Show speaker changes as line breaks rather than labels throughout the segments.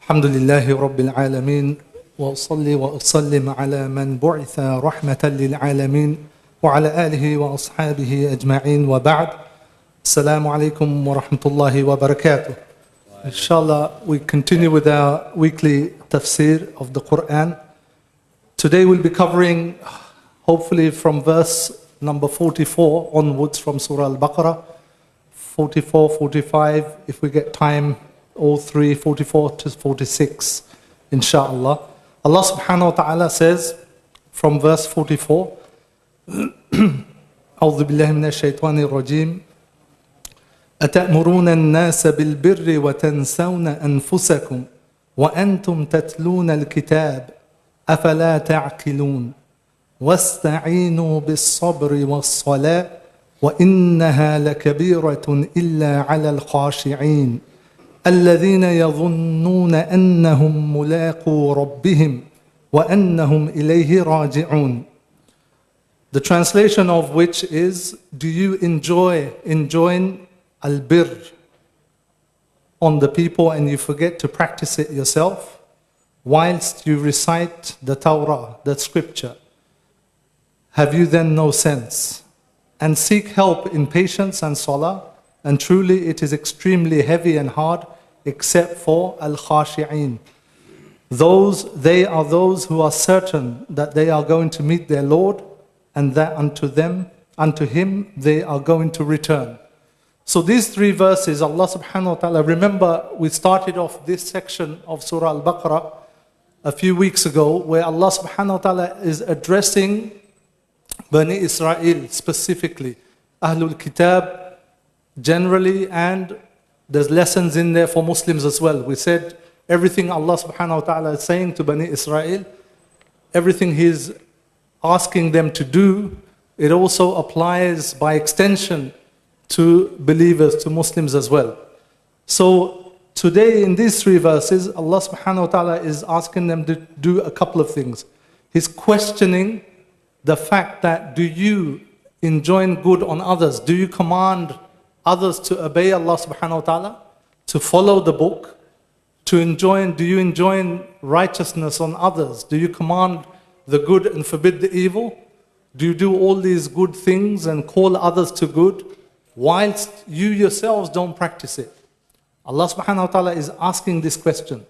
الحمد لله رب العالمين وأصلي وأسلم على من بعث رحمة للعالمين وعلى آله وأصحابه أجمعين وبعد السلام عليكم ورحمة الله وبركاته. Inshallah, we continue with our weekly tafsir of the Qur'an. Today we'll be covering, hopefully from verse number 44 onwards from surah Al-Baqarah, 44, 45, if we get time, all three, 44 to 46, inshallah. Allah subhanahu wa ta'ala says from verse 44, أعوذ بالله من الشيطان الرجيم أتأمرون الناس بالبر وتنسون أنفسكم وأنتم تتلون الكتاب أفلا تعقلون واستعينوا بالصبر والصلاة وإنها لكبيرة إلا على الخاشعين الذين يظنون أنهم ملاقو ربهم وأنهم إليه راجعون. The translation of which is, do you enjoin al-birr on the people and you forget to practice it yourself whilst you recite the Torah, the scripture? Have you then no sense? And seek help in patience and salah, and truly it is extremely heavy and hard, except for al-khashi'in. They are those who are certain that they are going to meet their Lord, and that unto Him they are going to return. So these three verses, Allah subhanahu wa ta'ala, remember we started off this section of Surah Al-Baqarah a few weeks ago, where Allah subhanahu wa ta'ala is addressing Bani Israel specifically, Ahlul Kitab generally, and there's lessons in there for Muslims as well. We said everything Allah subhanahu wa ta'ala is saying to Bani Israel, everything He's asking them to do, it also applies by extension to believers, to Muslims as well. So today in these three verses, Allah subhanahu wa ta'ala is asking them to do a couple of things. He's questioning the fact that, do you enjoin good on others? Do you command others to obey Allah subhanahu wa ta'ala, to follow the book, do you enjoin righteousness on others? Do you command the good and forbid the evil? Do you do all these good things and call others to good whilst you yourselves don't practice it? Allah subhanahu wa ta'ala is asking this question.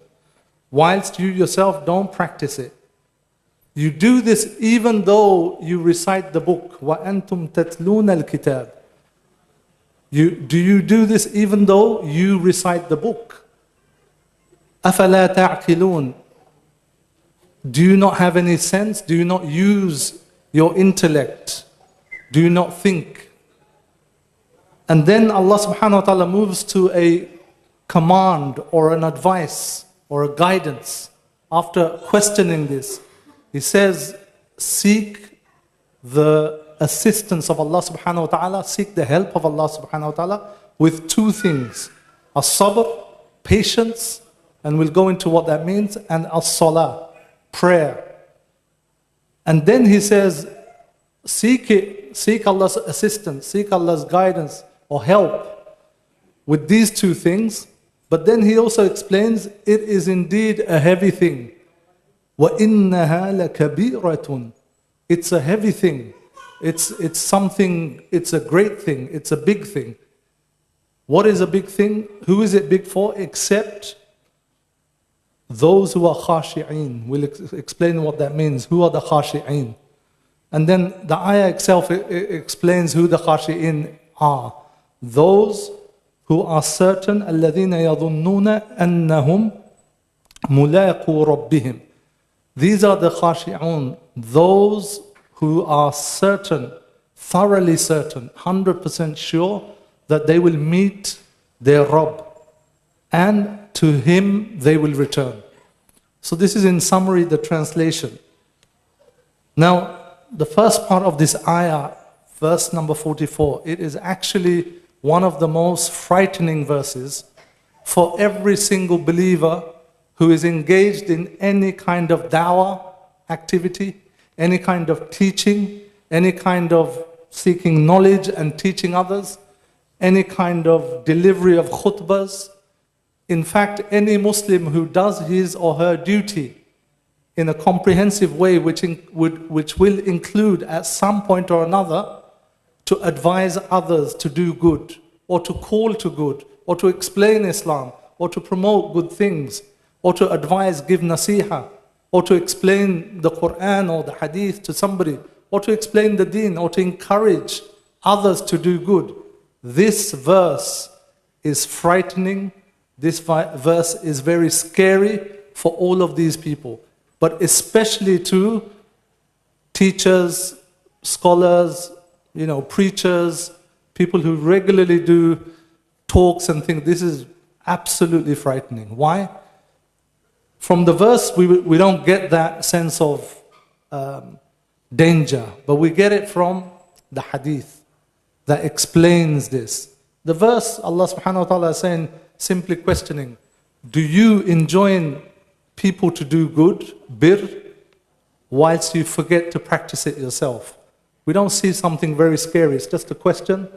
Whilst you yourself don't practice it. You do this even though you recite the book. وَأَنْتُمْ تَتْلُونَ الْكِتَابِ. Do you do this even though you recite the book? أَفَلَا تَعْقِلُونَ. Do you not have any sense? Do you not use your intellect? Do you not think? And then Allah subhanahu wa ta'ala moves to a command or an advice or a guidance. After questioning this, He says, seek the assistance of Allah subhanahu wa ta'ala, seek the help of Allah subhanahu wa ta'ala with two things. As-sabr, patience, and we'll go into what that means, and as-salah, prayer. And then He says, seek Allah's assistance, seek Allah's guidance or help with these two things. But then He also explains, it is indeed a heavy thing. وَإِنَّهَا لَكَبِيرَةٌ. It's a heavy thing. It's something, it's a great thing, it's a big thing. What is a big thing? Who is it big for? Except those who are khashi'in. We'll explain what that means. Who are the khashi'in? And then the ayah itself explains who the khashi'in are. Those who are certain, الَّذِينَ يَظُنُّونَ أَنَّهُمْ مُلَاقُو رَبِّهِمْ. These are the khashi'un, those who are certain, thoroughly certain, 100% sure that they will meet their Rabb and to Him they will return. So this is in summary the translation. Now, the first part of this ayah, verse number 44, it is actually one of the most frightening verses for every single believer who is engaged in any kind of dawah activity, any kind of teaching, any kind of seeking knowledge and teaching others, any kind of delivery of khutbahs, In fact, any Muslim who does his or her duty in a comprehensive way, which will include at some point or another to advise others to do good, or to call to good, or to explain Islam, or to promote good things, or to advise, give nasiha, or to explain the Qur'an or the Hadith to somebody, or to explain the Deen, or to encourage others to do good. This verse is frightening. This verse is very scary for all of these people, but especially to teachers, scholars, preachers, people who regularly do talks and things. This is absolutely frightening. Why? From the verse, we don't get that sense of danger, but we get it from the hadith that explains this. The verse, Allah subhanahu wa ta'ala is saying, simply questioning, do you enjoin people to do good, bir, whilst you forget to practice it yourself? We don't see something very scary, it's just a question.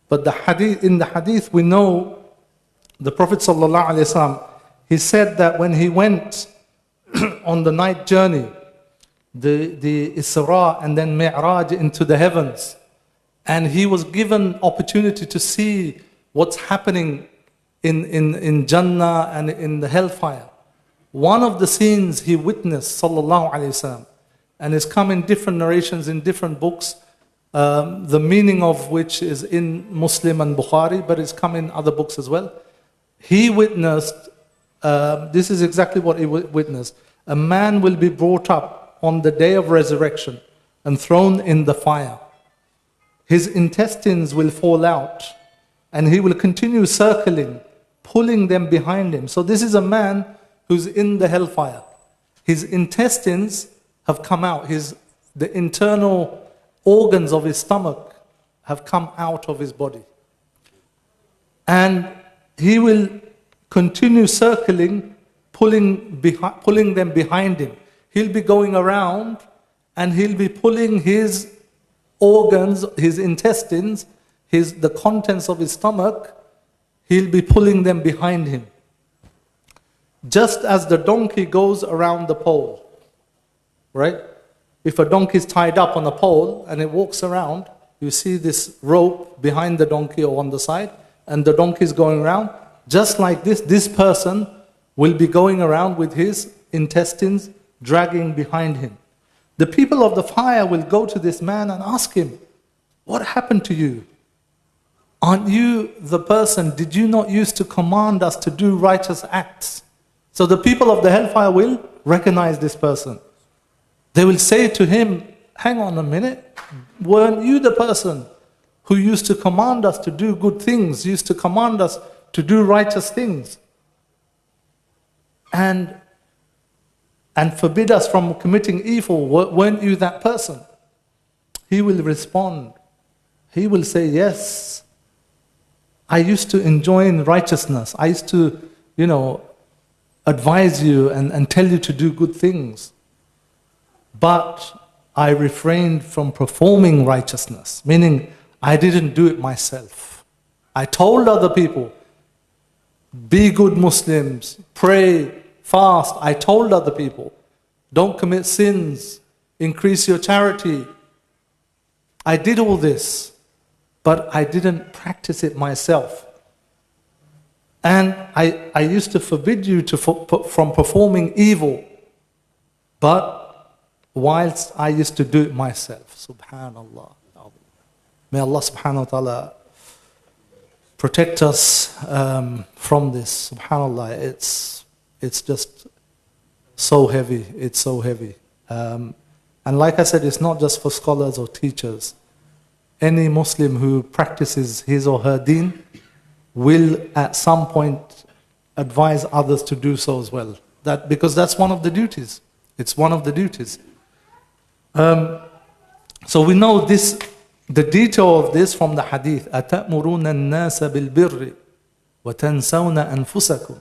But in the hadith we know the Prophet sallallahu alaihi wasallam, he said that when he went on the night journey, the Isra and then Mi'raj into the heavens, and he was given opportunity to see what's happening in Jannah and in the hellfire. One of the scenes he witnessed, sallallahu alaihi wasallam, and it's come in different narrations in different books, the meaning of which is in Muslim and Bukhari, but it's come in other books as well. He witnessed, this is exactly what he witnessed. A man will be brought up on the day of resurrection and thrown in the fire. His intestines will fall out and he will continue circling, pulling them behind him. So this is a man who's in the hellfire. His intestines have come out. The internal organs of his stomach have come out of his body. And he will continue circling, pulling them behind him. He'll be going around and he'll be pulling his organs, his intestines, the contents of his stomach, he'll be pulling them behind him. Just as the donkey goes around the pole, right? If a donkey is tied up on a pole and it walks around, you see this rope behind the donkey or on the side, and the donkey is going around. Just like this person will be going around with his intestines dragging behind him. The people of the fire will go to this man and ask him, what happened to you? Aren't you the person, did you not used to command us to do righteous acts? So the people of the hellfire will recognize this person. They will say to him, hang on a minute, weren't you the person who used to command us to do good things, used to command us to do righteous things, and forbid us from committing evil? Weren't you that person? He will respond. He will say, yes, I used to enjoin righteousness. I used to, advise you and tell you to do good things. But I refrained from performing righteousness, meaning I didn't do it myself. I told other people, be good Muslims, pray, fast. I told other people, don't commit sins, increase your charity. I did all this, but I didn't practice it myself. And I used to forbid you from performing evil, but whilst I used to do it myself. Subhanallah. May Allah subhanahu wa ta'ala protect us from this. Subhanallah, it's just so heavy. It's so heavy. And like I said, it's not just for scholars or teachers. Any Muslim who practices his or her deen will at some point advise others to do so as well. Because that's one of the duties. It's one of the duties. So we know this, the detail of this from the hadith. أَتَأْمُرُونَ النَّاسَ بِالْبِرِّ وَتَنْسَوْنَ أَنفُسَكُمْ.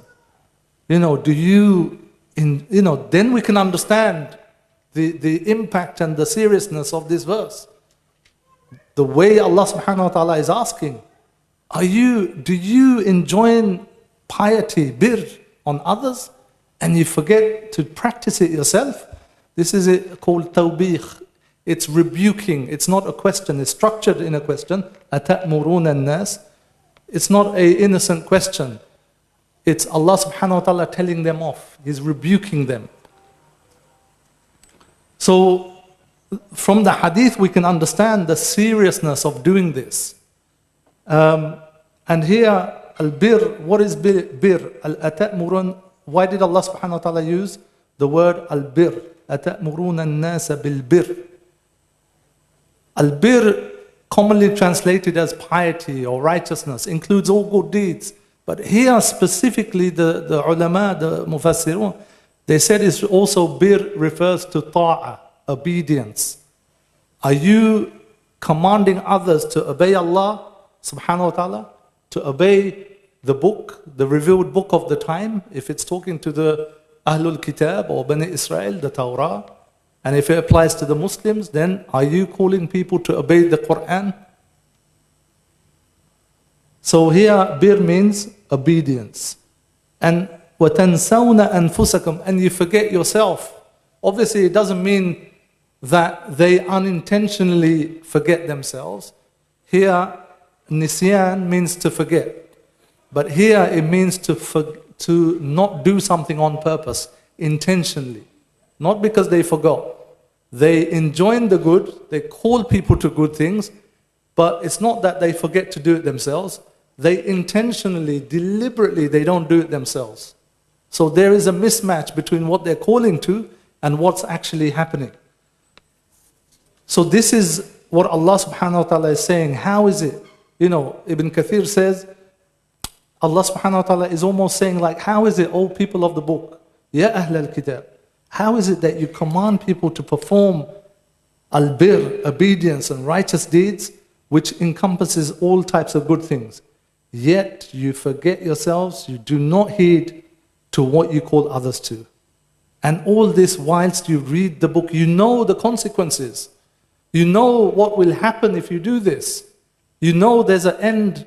Then we can understand the impact and the seriousness of this verse. The way Allah subhanahu wa ta'ala is asking, do you enjoin piety, bir, on others, and you forget to practice it yourself. This is called tawbih. It's rebuking. It's not a question. It's structured in a question. أَتَأْمُرُونَ النَّاسِ. It's not an innocent question. It's Allah subhanahu wa ta'ala telling them off. He's rebuking them. So, from the hadith we can understand the seriousness of doing this. And here, al-bir, what is bir? Al-atamurun. Why did Allah subhanahu wa ta'ala use the word al-bir? Atamurun an-nasa bil-bir. Al-bir, commonly translated as piety or righteousness, includes all good deeds. But here specifically, the ulama, the mufassirun, they said it's also bir refers to ta'ah, obedience. Are you commanding others to obey Allah subhanahu wa ta'ala? To obey the book, the revealed book of the time, if it's talking to the Ahlul Kitab or Bani Israel, the Torah, and if it applies to the Muslims, then are you calling people to obey the Qur'an? So here, bir means obedience. And وَتَنْسَوْنَ أَنفُسَكُمْ, and you forget yourself. Obviously, it doesn't mean that they unintentionally forget themselves. Here, nisyan means to forget. But here it means to not do something on purpose, intentionally. Not because they forgot. They enjoin the good, they call people to good things, but it's not that they forget to do it themselves. They intentionally, deliberately, they don't do it themselves. So there is a mismatch between what they're calling to and what's actually happening. So this is what Allah subhanahu wa ta'ala is saying. How is it? You know, Ibn Kathir says, Allah subhanahu wa ta'ala is almost saying like, how is it, O people of the book? Ya Ahl al-Kitab. How is it that you command people to perform al-bir, obedience and righteous deeds, which encompasses all types of good things? Yet you forget yourselves, you do not heed to what you call others to. And all this whilst you read the book, you know the consequences. You know what will happen if you do this. You know there's an end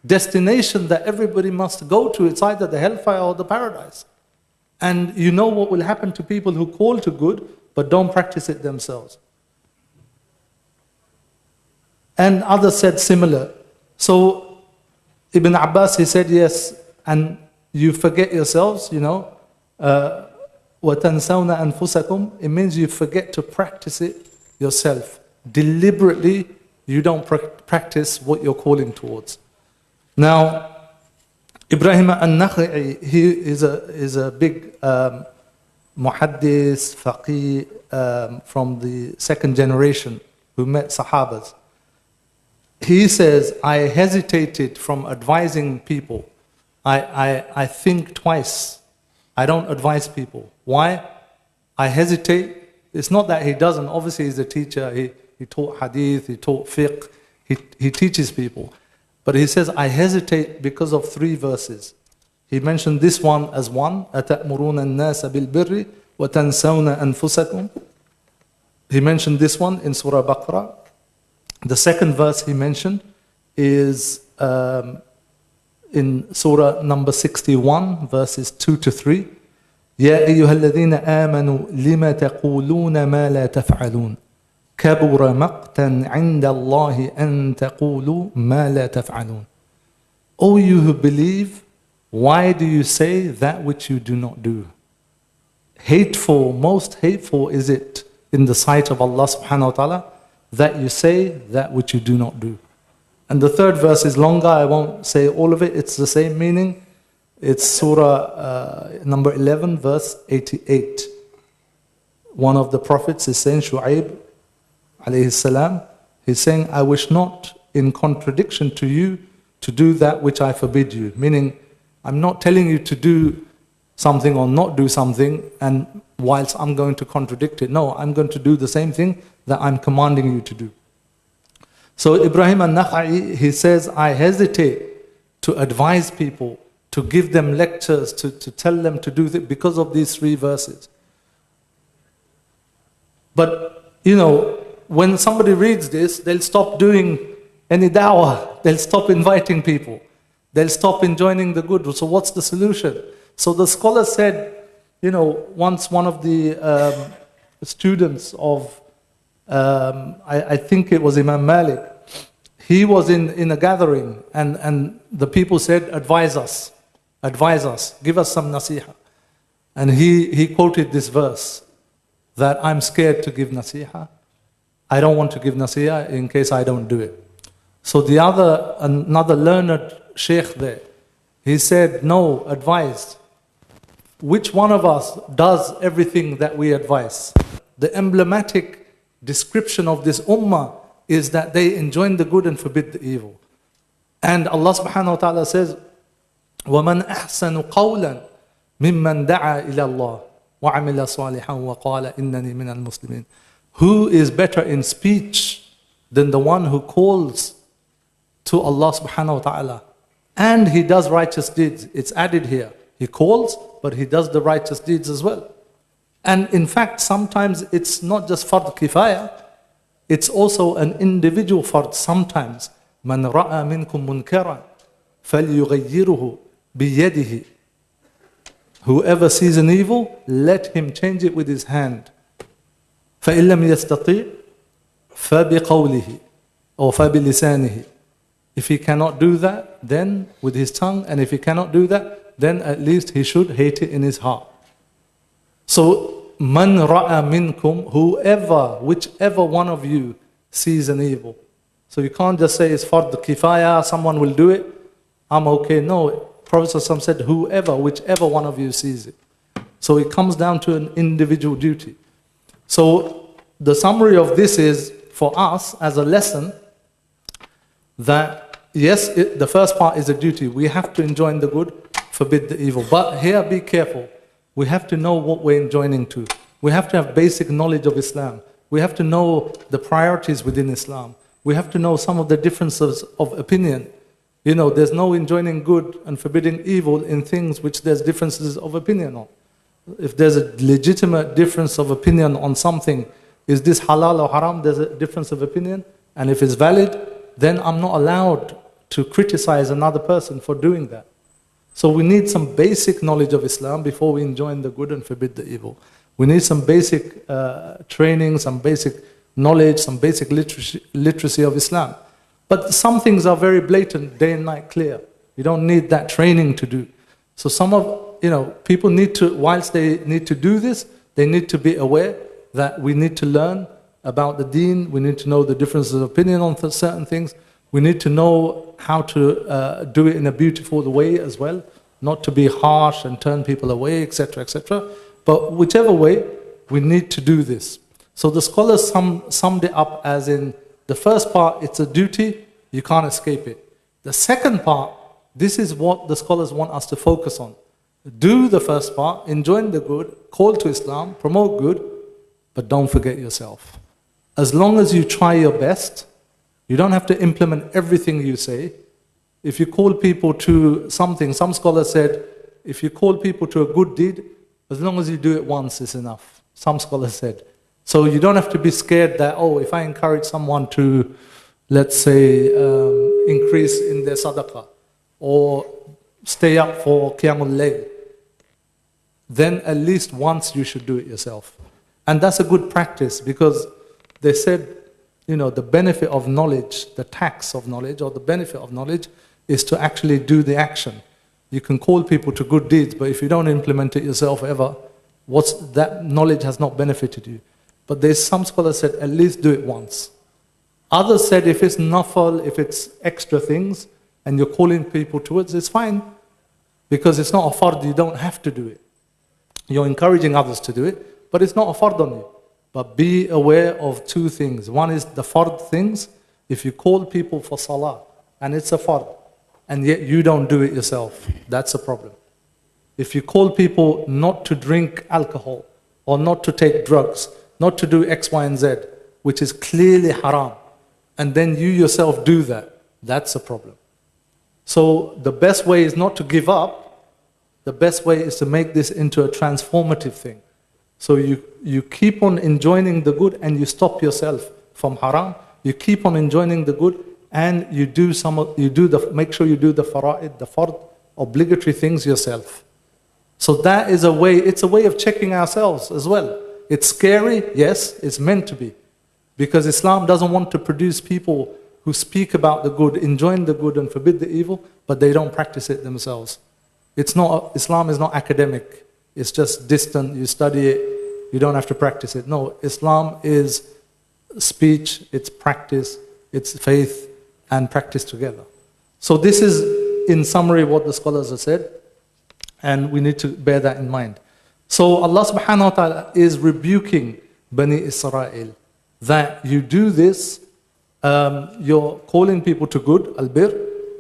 destination that everybody must go to. It's either the hellfire or the paradise. And you know what will happen to people who call to good but don't practice it themselves. And others said similar. So Ibn Abbas, he said yes, and you forget yourselves, you know, وَتَنْسَوْنَ أَنفُسَكُمْ. It means you forget to practice it yourself. Deliberately, you don't practice what you're calling towards. Now, Ibrahim al-Nakha'i, he is a big muhaddis, faqih from the second generation who met Sahabas. He says, I hesitated from advising people. I think twice. I don't advise people. Why? I hesitate. It's not that he doesn't. Obviously, he's a teacher. He taught hadith, he taught fiqh. He teaches people. But he says, I hesitate because of 3 verses. He mentioned this one as one. أَتَأْمُرُونَ النَّاسَ بِالْبِرِّ وَتَنْسَوْنَ أَنفُسَكُمْ. He mentioned this one in Surah Baqarah. The second verse he mentioned is in Surah number 61, verses 2 to 3. يَا أَيُّهَا الَّذِينَ آمَنُوا لِمَ تَقُولُونَ مَا لَا تَفْعَلُونَ كَبُرَ مَقْتًا عِنْدَ اللَّهِ أَن تَقُولُوا مَا لَا تَفْعَلُونَ. O you who believe, why do you say that which you do not do? Hateful, most hateful is it in the sight of Allah subhanahu wa ta'ala that you say that which you do not do. And the third verse is longer, I won't say all of it, it's the same meaning. It's Surah number 11, verse 88. One of the prophets is saying, Shu'aib alayhi salam, he's saying, I wish not in contradiction to you to do that which I forbid you. Meaning, I'm not telling you to do something or not do something, and whilst I'm going to contradict it. No, I'm going to do the same thing that I'm commanding you to do. So Ibrahim al-Nakha'i, he says, I hesitate to advise people, to give them lectures, to tell them to do this because of these 3 verses. But, you know, when somebody reads this, they'll stop doing any da'wah. They'll stop inviting people. they'll stop enjoining the good. So what's the solution? So the scholar said, once one of the students of, I think it was Imam Malik, he was in a gathering and the people said, advise us, give us some nasiha. And he quoted this verse, that I'm scared to give nasiha. I don't want to give nasiha in case I don't do it. So another learned sheikh there, he said, no, advise. Which one of us does everything that we advise? The emblematic description of this ummah is that they enjoin the good and forbid the evil. And Allah subhanahu wa ta'ala says, وَمَنْ أَحْسَنُ قَوْلًا مِمَّنْ دَعَى إِلَى اللَّهِ وَعَمِلَ صَالِحًا وَقَالَ إِنَّنِي مِنَ الْمُسْلِمِينَ. Who is better in speech than the one who calls to Allah subhanahu wa ta'ala and he does righteous deeds? It's added here. He calls, but he does the righteous deeds as well. And in fact, sometimes it's not just fard kifaya, it's also an individual fard. Sometimes, مَنْ رَأَى مِنْكُمْ مُنْكَرًا فَلْيُغَيِّرُهُ بِيَدِهِ. Whoever sees an evil, let him change it with his hand. فَإِن لَمْ يَسْتَطِيعْ فَبِقَوْلِهِ or فَبِلِسَانِهِ. If he cannot do that, then with his tongue, and if he cannot do that, then at least he should hate it in his heart. So, مَنْ رَأَى مِنْكُمْ, whichever one of you sees an evil. So you can't just say it's fard kifaya, someone will do it, I'm okay. No, Prophet ﷺ said, whichever one of you sees it. So it comes down to an individual duty. So the summary of this is, for us as a lesson, that yes, the first part is a duty. We have to enjoin the good, forbid the evil. But here, be careful. We have to know what we're enjoining to. We have to have basic knowledge of Islam. We have to know the priorities within Islam. We have to know some of the differences of opinion. There's no enjoining good and forbidding evil in things which there's differences of opinion on. If there's a legitimate difference of opinion on something, is this halal or haram? There's a difference of opinion. And if it's valid, then I'm not allowed to criticize another person for doing that. So we need some basic knowledge of Islam before we enjoin the good and forbid the evil. We need some basic training, some basic knowledge, some basic literacy of Islam. But some things are very blatant, day and night clear. You don't need that training to do. So people need to, whilst they need to do this, they need to be aware that we need to learn about the deen, we need to know the differences of opinion on certain things, we need to know how to do it in a beautiful way as well, not to be harsh and turn people away, etc., etc. But whichever way, we need to do this. So the scholars summed it up as in, the first part, it's a duty, you can't escape it. The second part, this is what the scholars want us to focus on. Do the first part, enjoin the good, call to Islam, promote good, but don't forget yourself. As long as you try your best, you don't have to implement everything you say. If you call people to something, some scholars said, if you call people to a good deed, as long as you do it once is enough. Some scholars said. So you don't have to be scared that, if I encourage someone to, let's say, increase in their sadaqah, or stay up for qiyamul layl, then at least once you should do it yourself. And that's a good practice, because they said, the benefit of knowledge, the tax of knowledge, or the benefit of knowledge, is to actually do the action. You can call people to good deeds, but if you don't implement it yourself ever, that knowledge has not benefited you. But there's some scholars said, at least do it once. Others said, if it's nafal, if it's extra things, and you're calling people towards, it's fine. Because it's not a fard, you don't have to do it. You're encouraging others to do it, but it's not a fard on you. But be aware of two things. One is the fard things. If you call people for salah, and it's a fard, and yet you don't do it yourself, that's a problem. If you call people not to drink alcohol, or not to take drugs, not to do X, Y, and Z, which is clearly haram, and then you yourself do that, that's a problem. So the best way is not to give up, the best way is to make this into a transformative thing. So you keep on enjoining the good and you stop yourself from haram, you keep on enjoining the good and make sure you do the fara'id, the fard, obligatory things yourself. So that is it's a way of checking ourselves as well. It's scary, yes, it's meant to be. Because Islam doesn't want to produce people who speak about the good, enjoin the good and forbid the evil, but they don't practice it themselves. Islam is not academic. It's just distant, you study it, you don't have to practice it. No, Islam is speech, it's practice, it's faith and practice together. So this is in summary what the scholars have said, and we need to bear that in mind. So Allah subhanahu wa ta'ala is rebuking Bani Israel that you do this, you're calling people to good, al-bir,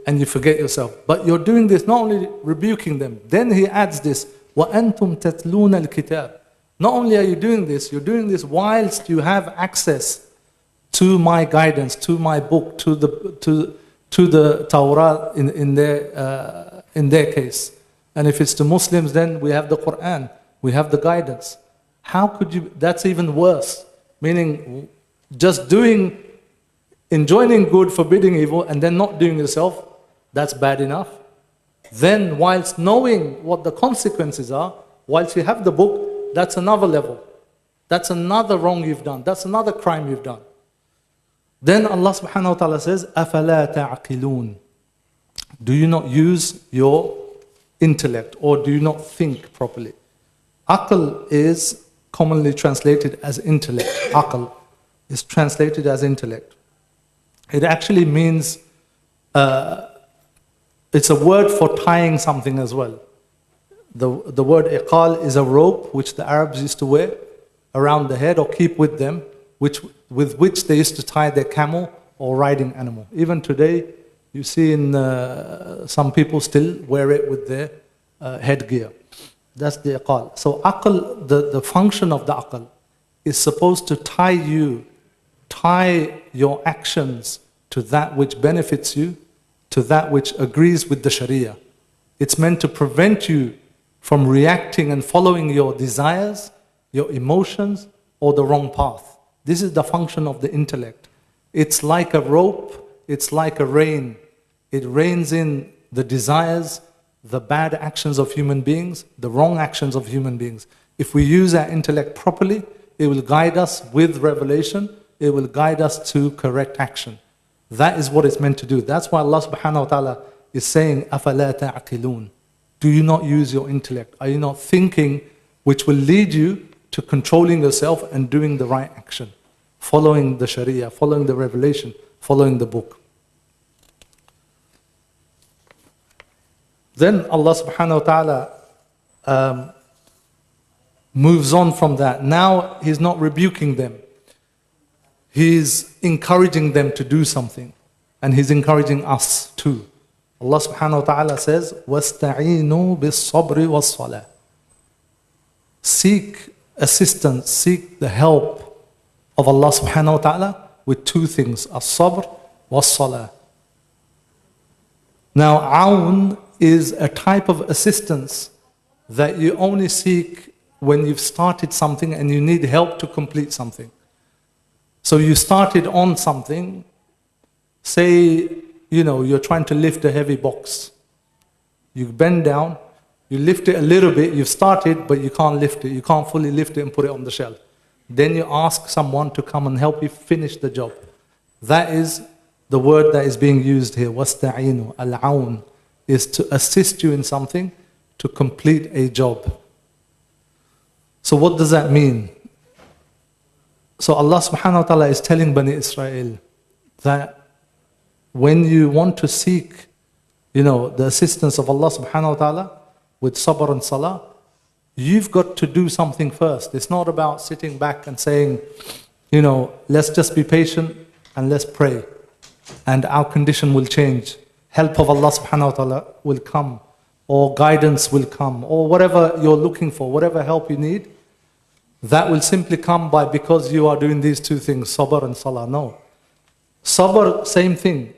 and you forget yourself. But you're doing this, not only rebuking them, then he adds this, وَأَنْتُمْ تَتْلُونَ الْكِتَابِ. Not only are you doing this, you're doing this whilst you have access to my guidance, to my book, to the Torah in their case. And if it's to Muslims, then we have the Qur'an, we have the guidance. How could you, that's even worse. Meaning, just enjoining good, forbidding evil, and then not doing yourself, that's bad enough. Then, whilst knowing what the consequences are, whilst you have the book, that's another level. That's another wrong you've done. That's another crime you've done. Then Allah subhanahu wa ta'ala says, أَفَلَا تَعْقِلُونَ. Do you not use your intellect, or do you not think properly? Aql is commonly translated as intellect. Aql is translated as intellect. It actually means, it's a word for tying something as well. The word iqal is a rope which the Arabs used to wear around the head or keep with them, with which they used to tie their camel or riding animal. Even today, you see in some people still wear it with their headgear. That's the iqal. So aql, the function of the aql is supposed to tie your actions to that which benefits you, to that which agrees with the Sharia. It's meant to prevent you from reacting and following your desires, your emotions, or the wrong path. This is the function of the intellect. It's like a rope, it's like a rein. It reins in the desires, the bad actions of human beings, the wrong actions of human beings. If we use our intellect properly, it will guide us with revelation, it will guide us to correct action. That is what it's meant to do. That's why Allah subhanahu wa ta'ala is saying, أَفَلَا تَعْقِلُونَ. Do you not use your intellect? Are you not thinking, which will lead you to controlling yourself and doing the right action? Following the Sharia, following the revelation, following the book. Then Allah subhanahu wa ta'ala moves on from that. Now He's not rebuking them. He's encouraging them to do something. And He's encouraging us too. Allah subhanahu wa ta'ala says, وَاسْتَعِينُوا بِالصَّبْرِ وَالصَّلَاةِ. Seek assistance, seek the help of Allah subhanahu wa ta'ala with two things, as-sabr was-salah. Now, awn is a type of assistance that you only seek when you've started something and you need help to complete something. So you started on something, say, you're trying to lift a heavy box. You bend down, you lift it a little bit, you've started, but you can't lift it. You can't fully lift it and put it on the shelf. Then you ask someone to come and help you finish the job. That is the word that is being used here. وَاسْتَعِينُوا. Al-awn is to assist you in something, to complete a job. So what does that mean? So Allah subhanahu wa ta'ala is telling Bani Israel that when you want to seek, the assistance of Allah subhanahu wa ta'ala with sabr and salah, you've got to do something first. It's not about sitting back and saying, let's just be patient and let's pray. And our condition will change. Help of Allah subhanahu wa ta'ala will come, or guidance will come, or whatever you're looking for, whatever help you need, that will simply come because you are doing these two things, sabr and salah. No. Sabr, same thing.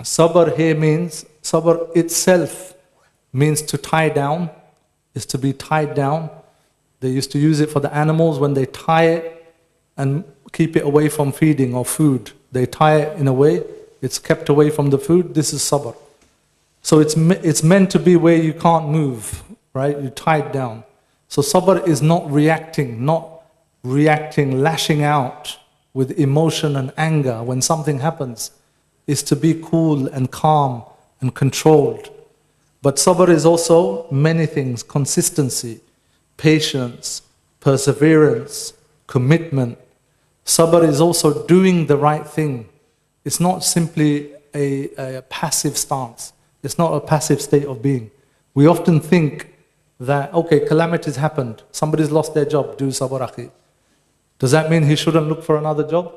Sabr here means, sabr itself means to tie down, is to be tied down. They used to use it for the animals when they tie it and keep it away from feeding or food. They tie it in a way it's kept away from the food, this is sabr. So it's meant to be where you can't move, right? You're tied down. So sabr is not reacting, lashing out with emotion and anger when something happens. Is to be cool and calm and controlled. But sabr is also many things: consistency, patience, perseverance, commitment. Sabr is also doing the right thing. It's not simply a passive stance. It's not a passive state of being. We often think that, okay, calamities happened, somebody's lost their job, do sabr akhi. Does that mean he shouldn't look for another job?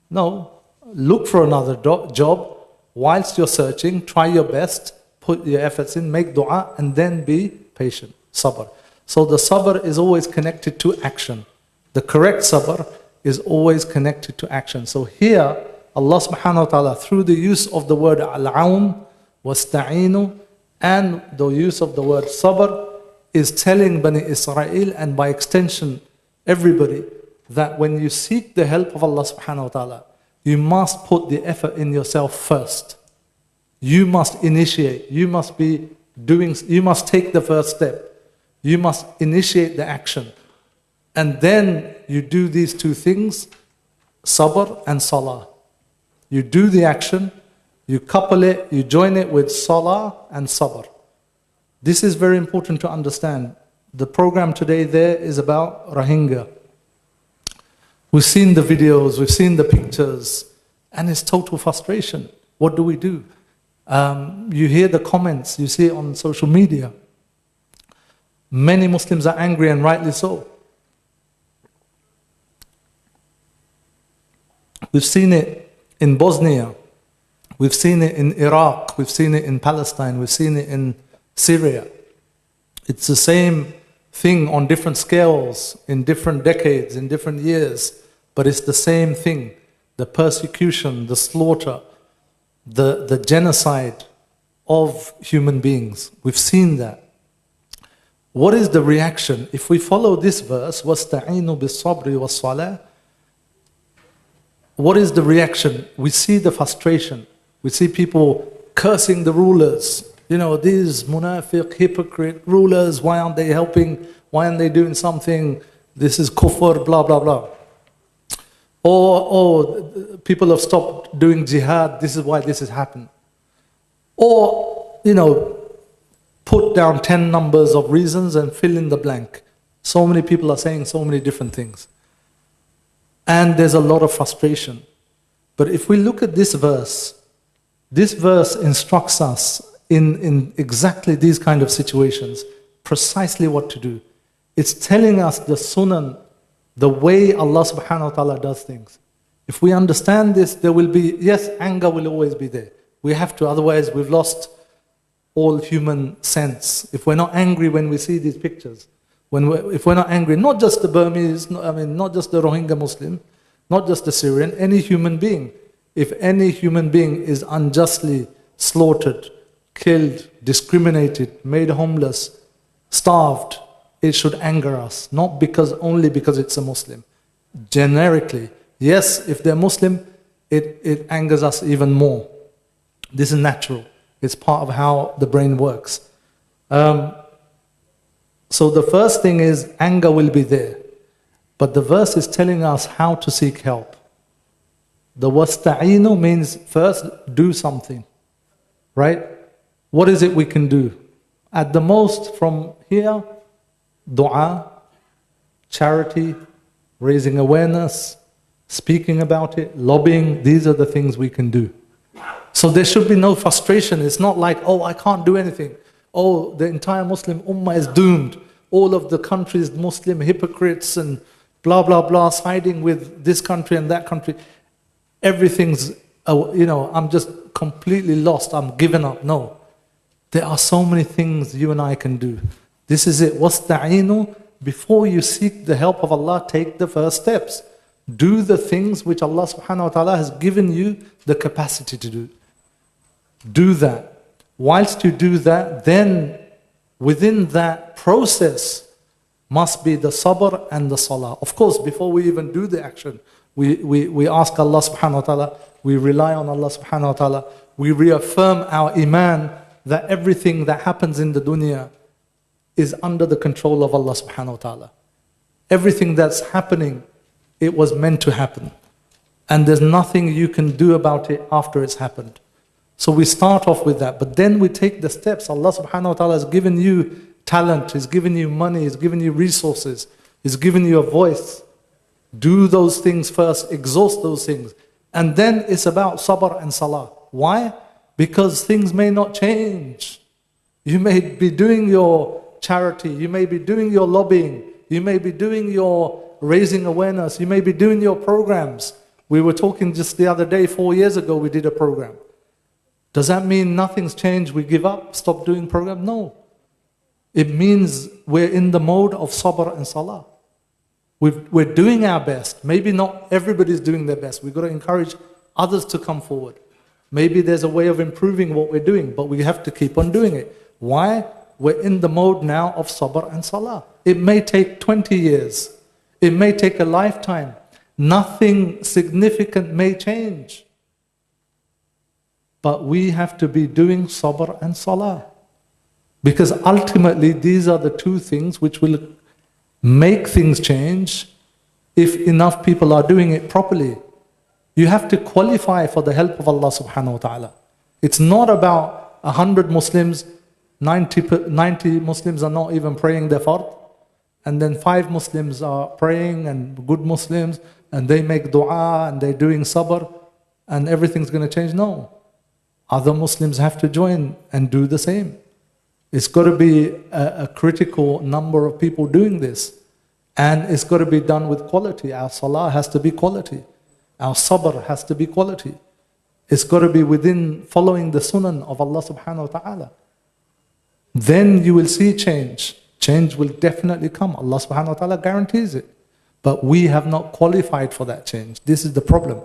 No. Look for another job. Whilst you're searching, try your best, put your efforts in, make dua, and then be patient. Sabr. So the sabr is always connected to action. The correct sabr is always connected to action. So here, Allah subhanahu wa ta'ala, through the use of the word al-aun, wasta'inu, and the use of the word sabr, is telling Bani Israel, and by extension everybody, that when you seek the help of Allah subhanahu wa ta'ala, you must put the effort in yourself first. You must initiate. You must take the first step. You must initiate the action. And then you do these two things, sabr and salah. You do the action, you couple it, you join it with salah and sabr. This is very important to understand. The program today there is about Rohingya. We've seen the videos, we've seen the pictures, and it's total frustration. What do we do? You hear the comments, you see it on social media. Many Muslims are angry, and rightly so. We've seen it in Bosnia, we've seen it in Iraq, we've seen it in Palestine, we've seen it in Syria. It's the same thing on different scales, in different decades, in different years, but it's the same thing. The persecution, the slaughter, the genocide of human beings. We've seen that. What is the reaction? If we follow this verse, وَاسْتَعِينُوا بِالصَّبْرِ وَالصَّلَاةِ, what is the reaction? We see the frustration. We see people cursing the rulers. You know, these munafiq, hypocrite rulers, why aren't they helping? Why aren't they doing something? This is kufr, blah, blah, blah. Or people have stopped doing jihad, this is why this has happened. Or, you know, put down 10 numbers of reasons and fill in the blank. So many people are saying so many different things. And there's a lot of frustration. But if we look at this verse instructs us in exactly these kind of situations, precisely what to do. It's telling us the sunan, the way Allah subhanahu wa ta'ala does things. If we understand this, there will be, yes, anger will always be there. We have to, otherwise we've lost all human sense. If we're not angry when we see these pictures, if we're not angry, not just the Burmese, not just the Rohingya Muslim, not just the Syrian, any human being. If any human being is unjustly slaughtered, killed, discriminated, made homeless, starved, it should anger us, not only because it's a Muslim. Generically, yes, if they're Muslim, it angers us even more. This is natural. It's part of how the brain works. So the first thing is anger will be there. But the verse is telling us how to seek help. The wasta'inu means first do something. Right? What is it we can do? At the most from here, dua, charity, raising awareness, speaking about it, lobbying, these are the things we can do. So there should be no frustration. It's not like, oh, I can't do anything. Oh, the entire Muslim ummah is doomed. All of the countries, Muslim hypocrites and blah, blah, blah, siding with this country and that country. Everything's, I'm just completely lost. I'm given up. No. There are so many things you and I can do. This is it. Wasta'inu, before you seek the help of Allah, take the first steps. Do the things which Allah subhanahu wa ta'ala has given you the capacity to do. Do that. Whilst you do that, then within that process must be the sabr and the salah. Of course, before we even do the action, we ask Allah subhanahu wa ta'ala we rely on Allah subhanahu wa ta'ala, we reaffirm our iman that everything that happens in the dunya is under the control of Allah subhanahu wa ta'ala. Everything that's happening, it was meant to happen. And there's nothing you can do about it after it's happened. So we start off with that, but then we take the steps. Allah subhanahu wa ta'ala has given you talent, He's given you money, He's given you resources, He's given you a voice. Do those things first, exhaust those things. And then it's about sabr and salah. Why? Because things may not change. You may be doing your charity, you may be doing your lobbying, you may be doing your raising awareness, you may be doing your programs. We were talking just the other day, 4 years ago, we did a program. Does that mean nothing's changed, we give up, stop doing program? No. It means we're in the mode of sabr and salah. We're doing our best. Maybe not everybody's doing their best. We've got to encourage others to come forward. Maybe there's a way of improving what we're doing, but we have to keep on doing it. Why? We're in the mode now of sabr and salah. It may take 20 years. It may take a lifetime. Nothing significant may change. But we have to be doing sabr and salah. Because ultimately these are the two things which will make things change if enough people are doing it properly. You have to qualify for the help of Allah subhanahu wa ta'ala. It's not about 100 Muslims, 90 Muslims are not even praying their fard, and then 5 Muslims are praying and good Muslims, and they make dua and they're doing sabr, and everything's going to change. No. Other Muslims have to join and do the same. It's got to be a critical number of people doing this. And it's got to be done with quality. Our salah has to be quality. Our sabr has to be quality. It's got to be within following the sunan of Allah subhanahu wa ta'ala. Then you will see change. Change will definitely come. Allah subhanahu wa ta'ala guarantees it. But we have not qualified for that change. This is the problem.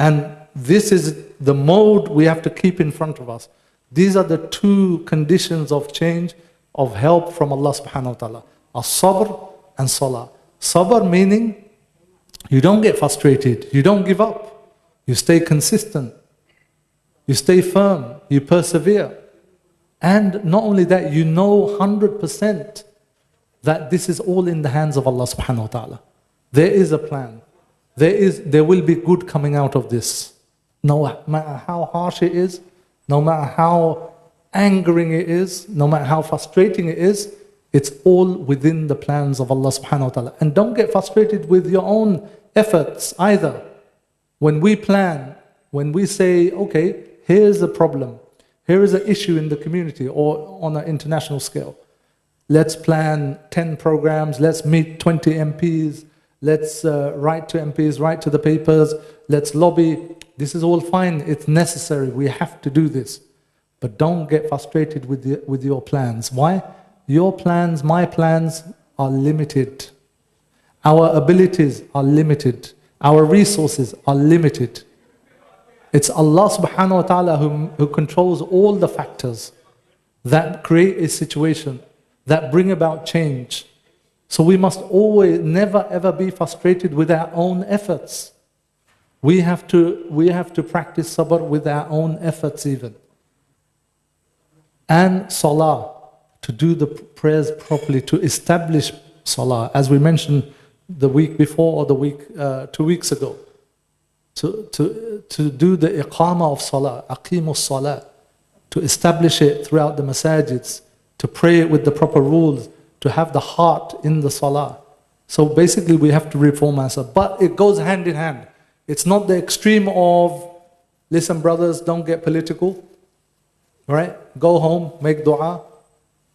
And this is the mode we have to keep in front of us. These are the two conditions of change, of help from Allah subhanahu wa ta'ala. As-sabr and salah. Sabr meaning you don't get frustrated, you don't give up, you stay consistent, you stay firm, you persevere. And not only that, you know 100% that this is all in the hands of Allah subhanahu wa ta'ala. There is a plan. There will be good coming out of this. No matter how harsh it is, no matter how angering it is, no matter how frustrating it is, it's all within the plans of Allah subhanahu wa ta'ala. And don't get frustrated with your own efforts either. When we plan, when we say, okay, here's a problem, here is an issue in the community or on an international scale. Let's plan 10 programs, let's meet 20 MPs, let's write to MPs, write to the papers, let's lobby. This is all fine, it's necessary, we have to do this. But don't get frustrated with your plans. Why? Your plans, my plans are limited. Our abilities are limited. Our resources are limited. It's Allah subhanahu wa ta'ala who controls all the factors that create a situation, that bring about change. So we must always, never ever be frustrated with our own efforts. We have to practice sabr with our own efforts even. And salah, to do the prayers properly, to establish salah, as we mentioned the week before or the week 2 weeks ago. To do the iqamah of salah, aqimus salah, to establish it throughout the masajids, to pray it with the proper rules, to have the heart in the salah. So basically we have to reform ourselves. But it goes hand in hand. It's not the extreme of, listen brothers, don't get political. Right? Go home, make dua,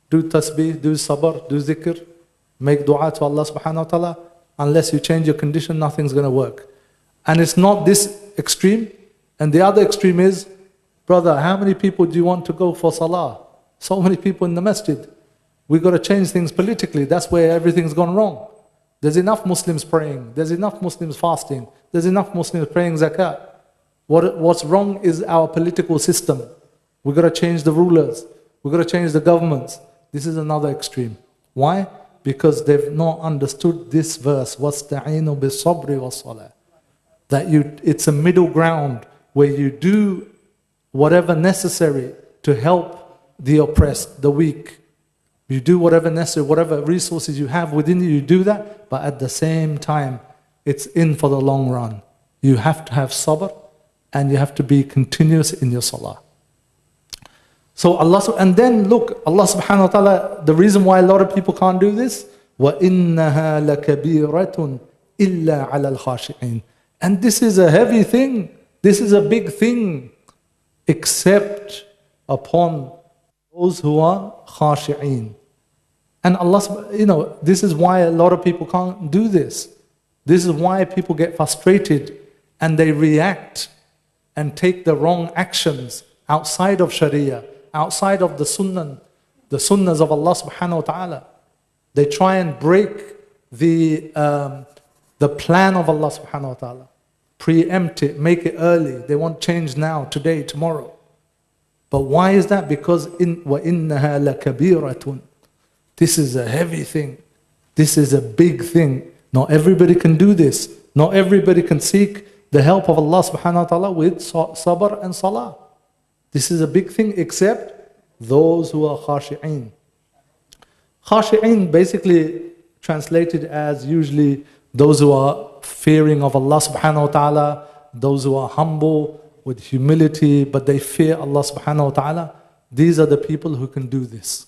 do tasbih, do sabr, do zikr, make dua to Allah subhanahu wa ta'ala. Unless you change your condition, nothing's going to work. And it's not this extreme. And the other extreme is, brother, how many people do you want to go for salah? So many people in the masjid. We've got to change things politically. That's where everything's gone wrong. There's enough Muslims praying. There's enough Muslims fasting. There's enough Muslims paying zakat. What's wrong is our political system. We've got to change the rulers. We've got to change the governments. This is another extreme. Why? Because they've not understood this verse. وَاسْتَعِينُوا بِالصَّبْرِ وَالصَّلَاةِ. That it's a middle ground where you do whatever necessary to help the oppressed, the weak. You do whatever necessary, whatever resources you have within you, you do that, but at the same time, it's in for the long run. You have to have sabr, and you have to be continuous in your salah. So and then look, Allah subhanahu wa ta'ala, the reason why a lot of people can't do this, وَإِنَّهَا لَكَبِيرَةٌ إِلَّا عَلَى الْخَاشِعِينَ. And this is a heavy thing, this is a big thing, except upon those who are khashi'een. And Allah, this is why a lot of people can't do this. This is why people get frustrated and they react and take the wrong actions outside of Sharia, outside of the sunnahs of Allah subhanahu wa ta'ala. They try and break the plan of Allah subhanahu wa ta'ala. Preempt it, make it early. They want change now, today, tomorrow. But why is that? Because وَإِنَّهَا لَكَبِيرَةٌ. This is a heavy thing. This is a big thing. Not everybody can do this. Not everybody can seek the help of Allah subhanahu wa ta'ala with sabr and salah. This is a big thing, except those who are khashi'een. Khashi'een basically translated as usually those who are fearing of Allah subhanahu wa ta'ala, those who are humble with humility, but they fear Allah subhanahu wa ta'ala. These are the people who can do this.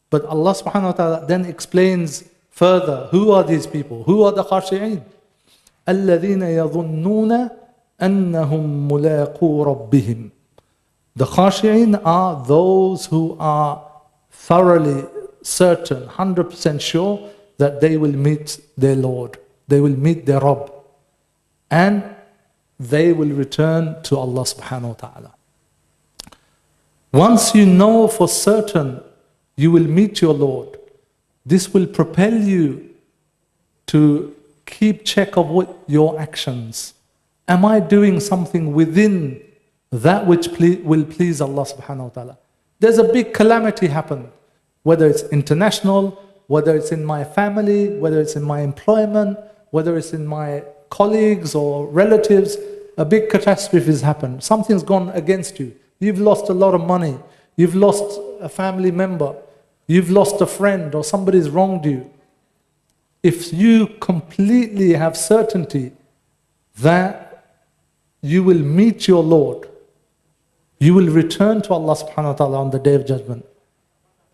But Allah subhanahu wa ta'ala then explains further, who are these people? Who are the khashi'een? الَّذِينَ يَظُنُّونَ أَنَّهُمْ مُلَاقُو رَبِّهِمْ. The khashi'een are those who are thoroughly certain, 100% sure that they will meet their Lord. They will meet their Rabb. And they will return to Allah subhanahu wa ta'ala. Once you know for certain you will meet your Lord, this will propel you to keep check of what your actions. Am I doing something within that which will please Allah subhanahu wa ta'ala? There's a big calamity happen, whether it's international, whether it's in my family, whether it's in my employment, whether it's in my colleagues or relatives, a big catastrophe has happened. Something's gone against you. You've lost a lot of money. You've lost a family member. You've lost a friend, or somebody's wronged you. If you completely have certainty that you will meet your Lord, you will return to Allah subhanahu wa ta'ala on the Day of Judgment,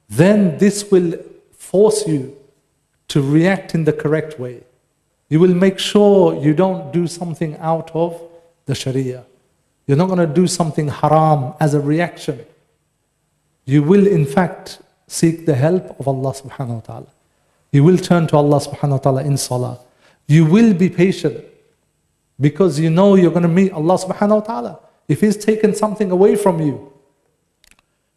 then this will force you to react in the correct way. You will make sure you don't do something out of the Sharia. You're not going to do something haram as a reaction. You will in fact seek the help of Allah subhanahu wa ta'ala. You will turn to Allah subhanahu wa ta'ala in salah. You will be patient because you know you're going to meet Allah subhanahu wa ta'ala. If He's taken something away from you,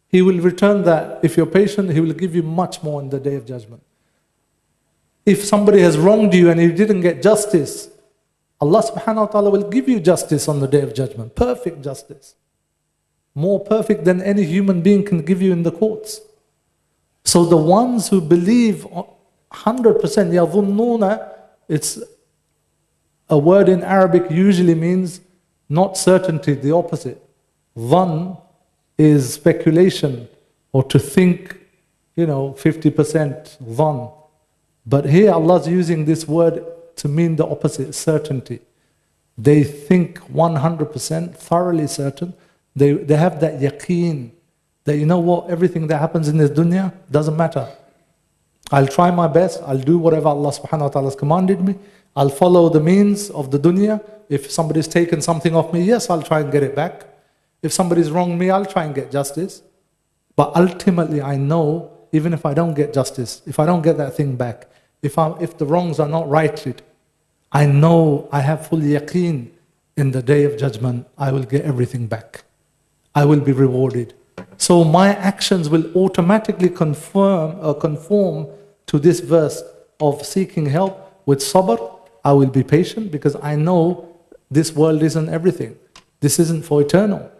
He will return that. If you're patient, He will give you much more in the Day of Judgment. If somebody has wronged you and you didn't get justice, Allah subhanahu wa ta'ala will give you justice on the Day of Judgment. Perfect justice. More perfect than any human being can give you in the courts. So the ones who believe 100%, يَظُنُّونَ, it's a word in Arabic usually means not certainty, the opposite. Dhann is speculation, or to think, 50% dhann. But here Allah's using this word to mean the opposite, certainty. They think 100%, thoroughly certain. They have that yaqeen, that everything that happens in this dunya doesn't matter. I'll try my best, I'll do whatever Allah subhanahu wa ta'ala has commanded me. I'll follow the means of the dunya. If somebody's taken something off me, yes, I'll try and get it back. If somebody's wronged me, I'll try and get justice. But ultimately I know, even if I don't get justice, if I don't get that thing back, if the wrongs are not righted, I know I have full yaqeen in the Day of Judgment, I will get everything back. I will be rewarded. So my actions will automatically conform to this verse of seeking help with sabr. I will be patient because I know this world isn't everything. This isn't for eternal.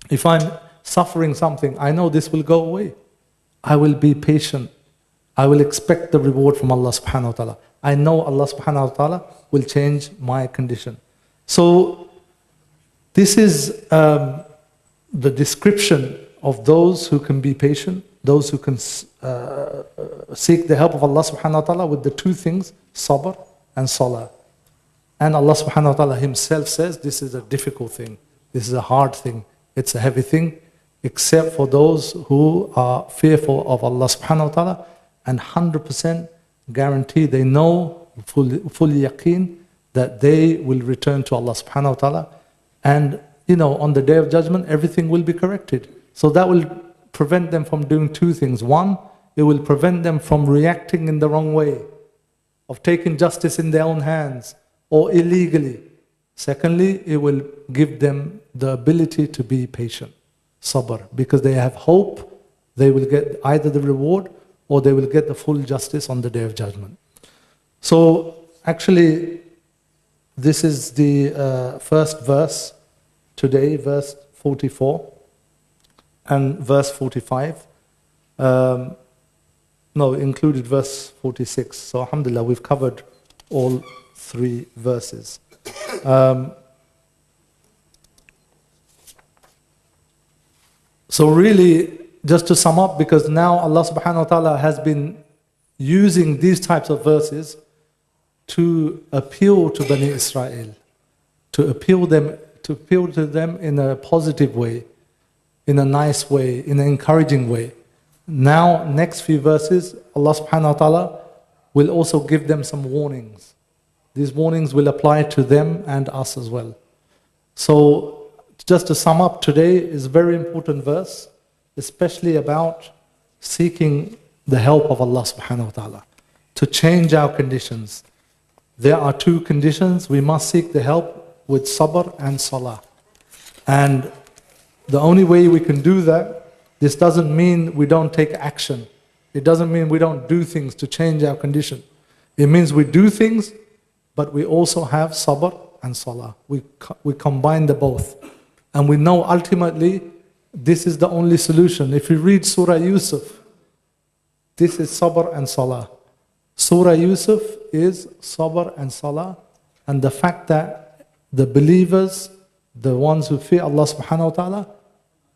If I'm suffering something, I know this will go away. I will be patient. I will expect the reward from Allah subhanahu wa ta'ala. I know Allah subhanahu wa ta'ala will change my condition. So This is the description of those who can be patient, those who can seek the help of Allah subhanahu wa ta'ala with the two things, sabr and salah. And Allah subhanahu wa ta'ala himself says this is a difficult thing, this is a hard thing, it's a heavy thing, except for those who are fearful of Allah subhanahu wa ta'ala and 100% guarantee, they know, full yaqeen, that they will return to Allah subhanahu wa ta'ala. And on the Day of Judgment, everything will be corrected. So that will prevent them from doing two things. One, it will prevent them from reacting in the wrong way, of taking justice in their own hands or illegally. Secondly, it will give them the ability to be patient, sabr, because they have hope they will get either the reward or they will get the full justice on the Day of Judgment. So actually, this is the first verse today, verse 44 and verse 45. No, included verse 46. So alhamdulillah, we've covered all three verses. So really, just to sum up, because now Allah subhanahu wa ta'ala has been using these types of verses to appeal to Bani Israel, to appeal to them in a positive way, in a nice way, in an encouraging way. Now, next few verses, Allah subhanahu wa ta'ala will also give them some warnings. These warnings will apply to them and us as well. So, just to sum up, today is a very important verse, especially about seeking the help of Allah subhanahu wa ta'ala to change our conditions. There are two conditions. We must seek the help with sabr and salah. And the only way we can do that, this doesn't mean we don't take action. It doesn't mean we don't do things to change our condition. It means we do things, but we also have sabr and salah. We combine the both. And we know ultimately this is the only solution. If you read Surah Yusuf, this is sabr and salah. Surah Yusuf is sabr and salah, and the fact that the believers, the ones who fear Allah subhanahu wa ta'ala,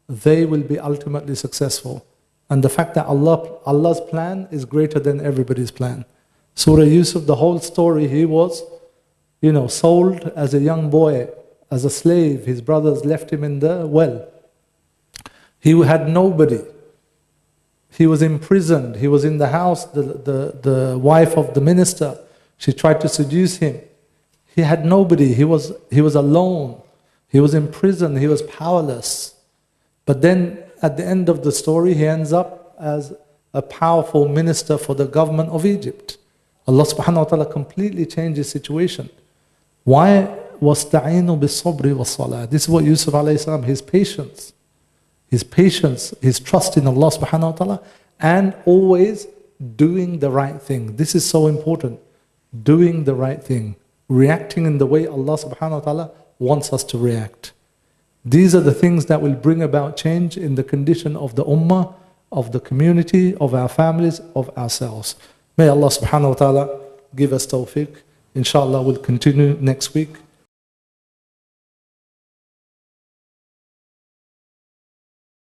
they will be ultimately successful. And the fact that Allah's plan is greater than everybody's plan. Surah Yusuf, the whole story, he was, sold as a young boy, as a slave. His brothers left him in the well. He had nobody. He was imprisoned. He was in the house. The wife of the minister, she tried to seduce him. He had nobody. He was alone. He was in prison. He was powerless. But then at the end of the story, he ends up as a powerful minister for the government of Egypt. Allah subhanahu wa ta'ala completely changed his situation. Why? وَاسْتَعِينُوا بِالصَّبْرِ وَالصَّلَاةِ. This is what Yusuf alayhi salam, his patience, his trust in Allah subhanahu wa ta'ala, and always doing the right thing. This is so important. Doing the right thing. Reacting in the way Allah subhanahu wa ta'ala wants us to react. These are the things that will bring about change in the condition of the ummah, of the community, of our families, of ourselves. May Allah subhanahu wa ta'ala give us tawfiq. Inshallah, we'll continue next week.